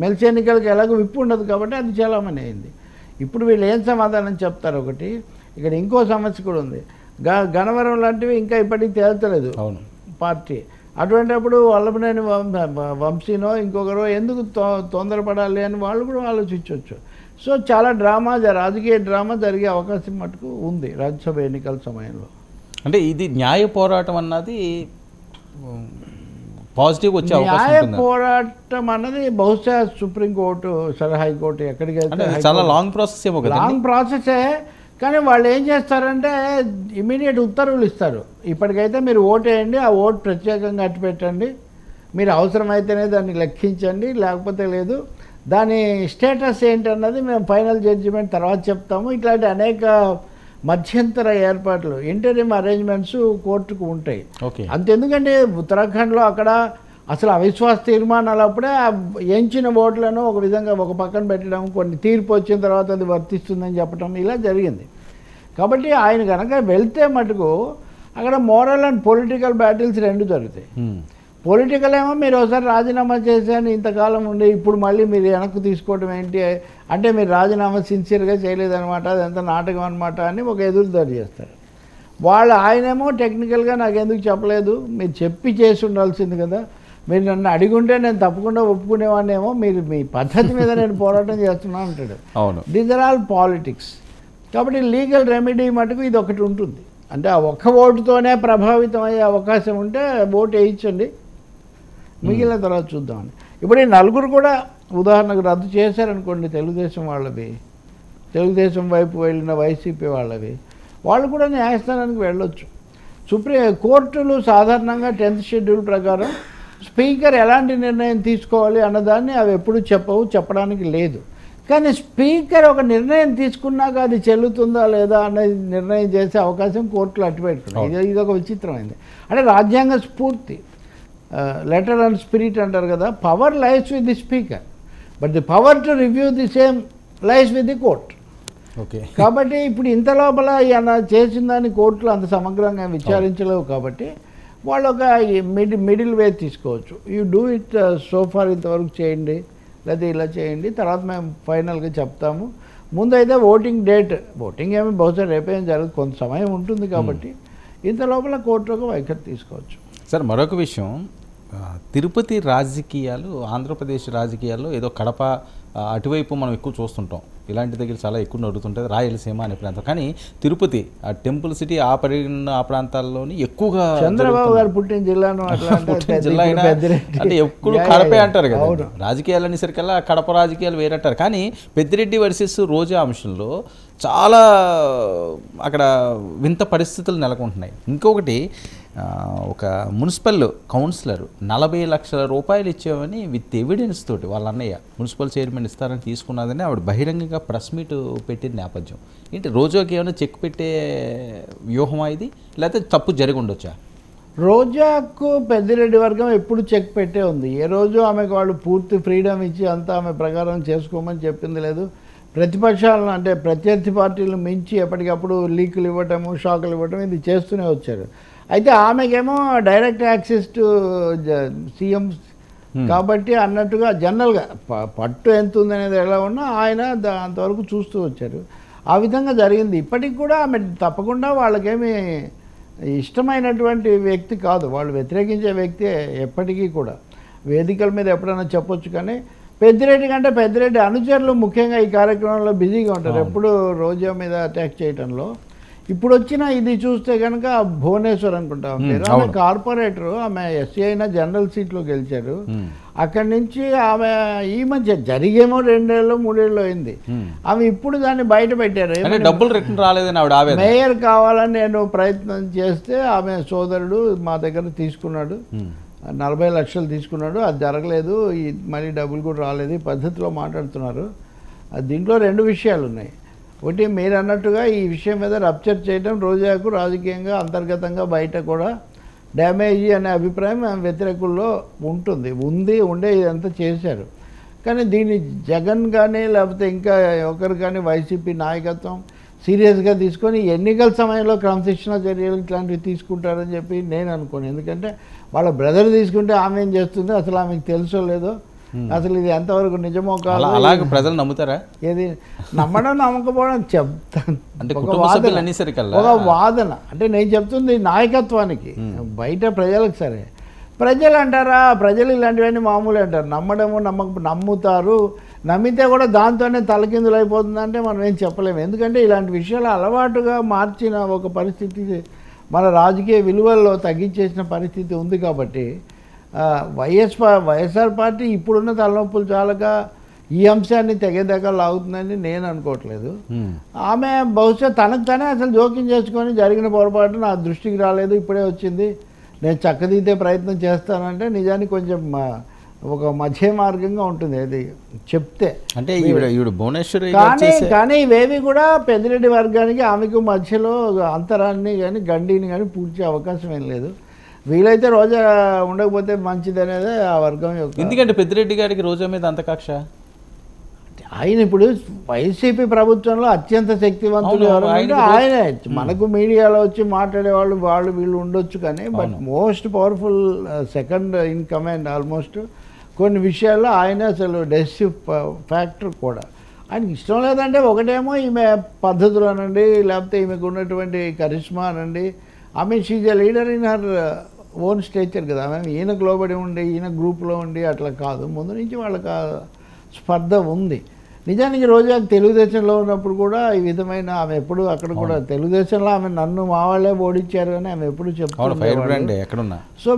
మెలిసి ఎన్నికలకు ఎలాగో విప్పు ఉండదు కాబట్టి అది చాలామని అయింది. ఇప్పుడు వీళ్ళు ఏం సమాధానం చెప్తారు? ఒకటి ఇక్కడ ఇంకో సమస్య కూడా ఉంది. గణవరం లాంటివి ఇంకా ఇప్పటికి తేల్చలేదు అవును పార్టీ. అటువంటిప్పుడు వల్లభనేని వంశీనో ఇంకొకరో ఎందుకు తొందరపడాలి అని వాళ్ళు కూడా ఆలోచించవచ్చు. సో చాలా డ్రామా, రాజకీయ డ్రామా జరిగే అవకాశం మటుకు ఉంది రాజ్యసభ ఎన్నికల సమయంలో. అంటే ఇది న్యాయ పోరాటం అన్నది పాజిటివ్ వచ్చే అవకాశం న్యాయ పోరాటం అన్నది బహుశా సుప్రీంకోర్టు, హైకోర్టు ఎక్కడికి వెళ్తే చాలా లాంగ్ ప్రాసెస్ ఏమో కదా. లాంగ్ ప్రాసెసే, కానీ వాళ్ళు ఏం చేస్తారంటే ఇమీడియట్ ఉత్తర్వులు ఇస్తారు. ఇప్పటికైతే మీరు ఓటు వేయండి, ఆ ఓటు ప్రత్యేకంగా అట్టు పెట్టండి, మీరు అవసరమైతేనే దాన్ని లెక్కించండి, లేకపోతే లేదు, దాని స్టేటస్ ఏంటన్నది మేము ఫైనల్ జడ్జిమెంట్ తర్వాత చెప్తాము. ఇట్లాంటి అనేక మధ్యంతర ఏర్పాట్లు, ఇంటరిమ్ అరేంజ్మెంట్స్ కోర్టుకు ఉంటాయి. అంతెందుకంటే ఉత్తరాఖండ్లో అక్కడ అసలు అవిశ్వాస తీర్మానాలు అప్పుడే ఎంచిన ఓట్లను ఒక విధంగా ఒక పక్కన పెట్టడం, కొన్ని తీర్పు వచ్చిన తర్వాత అది వర్తిస్తుందని చెప్పడం ఇలా జరిగింది. కాబట్టి ఆయన కనుక వెళ్తే మటుకు అక్కడ మోరల్ అండ్ పొలిటికల్ బ్యాటిల్స్ రెండు జరుగుతాయి. పొలిటికల్ ఏమో మీరు ఒకసారి రాజీనామా చేశాను ఇంతకాలం ఉండి ఇప్పుడు మళ్ళీ మీరు వెనక్కు తీసుకోవడం ఏంటి అంటే మీరు రాజీనామా సిన్సియర్గా చేయలేదనమాట, అదంతా నాటకం అనమాట అని ఒక ఎదురుదారి చేస్తారు. ఆయనేమో టెక్నికల్గా నాకు ఎందుకు చెప్పలేదు, మీరు చెప్పి చేసి ఉండాల్సింది కదా, మీరు నన్ను అడిగుంటే నేను తప్పకుండా ఒప్పుకునేవాడినేమో, మీరు మీ పద్ధతి మీద నేను పోరాటం చేస్తున్నా అంటాడు. అవును, దీస్ ఆర్ ఆల్ పాలిటిక్స్. కాబట్టి లీగల్ రెమెడీ మటుకు ఇది ఒకటి ఉంటుంది. అంటే ఆ ఒక్క ఓటుతోనే ప్రభావితం అయ్యే అవకాశం ఉంటే ఓటు వేయించండి, మిగిలిన తర్వాత చూద్దామని. ఇప్పుడు ఈ నలుగురు కూడా ఉదాహరణకు రద్దు చేశారనుకోండి, తెలుగుదేశం వాళ్ళవి, తెలుగుదేశం వైపు వెళ్ళిన వైసీపీ వాళ్ళు కూడా న్యాయస్థానానికి వెళ్ళొచ్చు. కోర్టులు సాధారణంగా 10th షెడ్యూల్ ప్రకారం స్పీకర్ ఎలాంటి నిర్ణయం తీసుకోవాలి అన్నదాన్ని అవి ఎప్పుడు చెప్పడానికి లేదు. కానీ స్పీకర్ ఒక నిర్ణయం తీసుకున్నాక అది చెల్లుతుందా లేదా అనేది నిర్ణయం చేసే అవకాశం కోర్టులు అట్టుపెట్టుకున్నాయి. ఇది ఒక విచిత్రమైంది. అంటే రాజ్యాంగ స్ఫూర్తి, లెటర్ అండ్ స్పిరిట్ అంటారు కదా, power lies with the speaker, but the power to review the same lies with the court. Okay, కాబట్టి ఇప్పుడు ఇంత లోపల ఈయన చేసిన దాన్ని కోర్టులు అంత సమగ్రంగా విచారించలేవు. కాబట్టి వాళ్ళు ఒక మిడిల్ వే తీసుకోవచ్చు. యూ డూ ఇట్ సోఫార్ ఇంతవరకు చేయండి, లేదా ఇలా చేయండి, తర్వాత మేము ఫైనల్గా చెప్తాము. ముందైతే ఓటింగ్ డేట్, ఓటింగ్ ఏమి బహుశా రేపేం జరగదు, కొంత సమయం ఉంటుంది. కాబట్టి ఇంత లోపల కోర్టు ఒక వైఖరి తీసుకోవచ్చు. సార్, మరొక విషయం, తిరుపతి రాజకీయాలు, ఆంధ్రప్రదేశ్ రాజకీయాల్లో ఏదో కడప అటువైపు మనం ఎక్కువ చూస్తుంటాం, ఇలాంటి దగ్గర చాలా ఎక్కువ నడుతుంటుంది, రాయలసీమ అనే ప్రాంతం. కానీ తిరుపతి ఆ టెంపుల్ సిటీ ఆ ప్రాంతాల్లోని ఎక్కువగా చంద్రబాబు గారు పుట్టిన జిల్లాను జిల్లా అయినా అంటే ఎక్కువ కడపే అంటారు కదా. రాజకీయాలు అనేసరికల్లా కడప రాజకీయాలు వేరంటారు. కానీ పెద్దిరెడ్డి వర్సెస్ రోజా అంశంలో చాలా అక్కడ వింత పరిస్థితులు నెలకొంటున్నాయి. ఇంకొకటి, ఒక మున్సిపల్ కౌన్సిలర్ 40 లక్షల రూపాయలు ఇచ్చామని విత్ ఎవిడెన్స్ తోటి వాళ్ళ అన్నయ్య మున్సిపల్ చైర్మన్ ఇస్తారని తీసుకున్నదని ఆవిడ బహిరంగంగా ప్రెస్ మీట్ పెట్టిన నేపథ్యం ఏంటి? రోజాకి ఏమైనా చెక్ పెట్టే వ్యూహమా ఇది, లేకపోతే తప్పు జరిగి ఉండొచ్చా? రోజాకు పెద్దిరెడ్డి వర్గం ఎప్పుడు చెక్ పెట్టే ఉంది. ఏ రోజు ఆమెకు వాళ్ళు పూర్తి ఫ్రీడమ్ ఇచ్చి అంతా ఆమె ప్రకారం చేసుకోమని చెప్పింది లేదు. ప్రతిపక్షాలను అంటే ప్రత్యర్థి పార్టీలను మించి ఎప్పటికప్పుడు లీకులు ఇవ్వటము, షాకులు ఇవ్వటం ఇది చేస్తూనే వచ్చారు. అయితే ఆమెకేమో డైరెక్ట్ యాక్సెస్ టు సీఎం కాబట్టి అన్నట్టుగా జనరల్గా పట్టు ఎంత ఉందనేది ఎలా ఉన్నా ఆయన అంతవరకు చూస్తూ వచ్చారు. ఆ విధంగా జరిగింది. ఇప్పటికి కూడా ఆమె తప్పకుండా వాళ్ళకేమి ఇష్టమైనటువంటి వ్యక్తి కాదు, వాళ్ళు వ్యతిరేకించే వ్యక్తి ఎప్పటికీ కూడా. వేదికల మీద ఎప్పుడైనా చెప్పొచ్చు, కానీ పెద్దిరెడ్డి కంటే పెద్దిరెడ్డి అనుచరులు ముఖ్యంగా ఈ కార్యక్రమంలో బిజీగా ఉంటారు, ఎప్పుడు రోజా మీద అటాక్ చేయడంలో. ఇప్పుడు వచ్చిన ఇది చూస్తే కనుక భువనేశ్వర్ అనుకుంటాం పేరు, ఆమె కార్పొరేటరు, ఆమె ఎస్సీ అయినా జనరల్ సీట్లో గెలిచారు. అక్కడి నుంచి ఆమె ఈ మధ్య జరిగేమో 2 ఏళ్ళు 3 ఏళ్ళు అయింది. ఆమె ఇప్పుడు దాన్ని బయట పెట్టారు, డబ్బులు రిటర్న్ రాలేదని ఆవిడ మేయర్ కావాలని నేను ప్రయత్నం చేస్తే ఆమె సోదరుడు మా దగ్గర తీసుకున్నాడు, 40 లక్షలు తీసుకున్నాడు, అది జరగలేదు, మళ్ళీ డబ్బులు కూడా రాలేదు, ఈ పద్ధతిలో మాట్లాడుతున్నారు. దీంట్లో 2 విషయాలు ఉన్నాయి. ఒకటి, మీరు అన్నట్టుగా ఈ విషయం మీద రప్చర్ చేయడం రోజాకు రాజకీయంగా అంతర్గతంగా బయట కూడా డ్యామేజీ అనే అభిప్రాయం వ్యతిరేకుల్లో ఉండే ఇదంతా చేశారు. కానీ దీన్ని జగన్ కానీ లేకపోతే ఇంకా ఒకరు కానీ వైసీపీ నాయకత్వం సీరియస్గా తీసుకొని ఎన్నికల సమయంలో క్రమశిక్షణ చర్యలు ఇట్లాంటివి తీసుకుంటారని చెప్పి నేను అనుకోను. ఎందుకంటే వాళ్ళ బ్రదర్ తీసుకుంటే ఆమె ఏం చేస్తుంది, అసలు ఆమెకు తెలుసో లేదో అసలు ఇది ఎంతవరకు నిజమో కాదు. అలాగే ప్రజలు నమ్ముతారా? ఏది నమ్మడం నమ్మకపోవడం చెప్తాను, అంటే ఒక కుటుంబ వాదన, సభ్యులు అనేసరికల్లా ఒక వాదన. అంటే నేను చెప్తుంది నాయకత్వానికి, బయట ప్రజలకు. సరే ప్రజలు అంటారా, ప్రజలు ఇలాంటివన్నీ మామూలు అంటారు. నమ్మడము నమ్ముతారు, నమ్మితే కూడా దాంతోనే తలకిందులు అయిపోతుందంటే మనం ఏం చెప్పలేము. ఎందుకంటే ఇలాంటి విషయాలు అలవాటుగా మార్చిన ఒక పరిస్థితి, మన రాజకీయ విలువల్లో తగ్గించేసిన పరిస్థితి ఉంది. కాబట్టి వైఎస్ఆర్ పార్టీ ఇప్పుడున్న తలనొప్పులు చాలక ఈ అంశాన్ని తెగేదాకా లాగుతుందని నేను అనుకోవట్లేదు. ఆమె బహుశా తనకు తనే అసలు జోక్యం చేసుకొని జరిగిన పొరపాటు నా దృష్టికి రాలేదు, ఇప్పుడే వచ్చింది, నేను చక్కదిద్దే ప్రయత్నం చేస్తానంటే నిజానికి కొంచెం ఒక మధ్య మార్గంగా ఉంటుంది అది చెప్తే. అంటే భువనేశ్వరి కానీ ఇవేవి కూడా పెద్దిరెడ్డి వర్గానికి ఆమెకు మధ్యలో అంతరాన్ని కానీ గండిని కానీ పూడ్చే అవకాశం ఏం లేదు. వీలైతే రోజా ఉండకపోతే మంచిది అనేది ఆ వర్గం యొక్క. ఎందుకంటే పెద్దిరెడ్డి గారికి రోజా మీద అంత కక్ష. ఆయన ఇప్పుడు వైసీపీ ప్రభుత్వంలో అత్యంత శక్తివంతులు ఎవరంటే ఆయనే. మనకు మీడియాలో వచ్చి మాట్లాడేవాళ్ళు వాళ్ళు వీళ్ళు ఉండొచ్చు కానీ, but most powerful second in command almost. కొన్ని విషయాల్లో ఆయన అసలు డెసిసివ్ ఫ్యాక్టర్ కూడా. ఆయనకి ఇష్టం లేదంటే ఒకటేమో ఈమె పద్ధతులు అనండి, లేకపోతే ఈమెకు ఉన్నటువంటి కరిష్మా అనండి. ఆమె she's a leader in her own stature కదా. ఆమె ఈయనకు లోబడి ఉండి ఈయన గ్రూప్లో ఉండి అట్లా కాదు, ముందు నుంచి వాళ్ళకి స్పర్ధ ఉంది. నిజానికి రోజాకి తెలుగుదేశంలో ఉన్నప్పుడు కూడా ఈ విధమైన ఆమె ఎప్పుడు అక్కడ కూడా తెలుగుదేశంలో ఆమె నన్ను మా వాళ్ళే ఓడించారు అని ఆమె ఎప్పుడు చెప్తాను. సో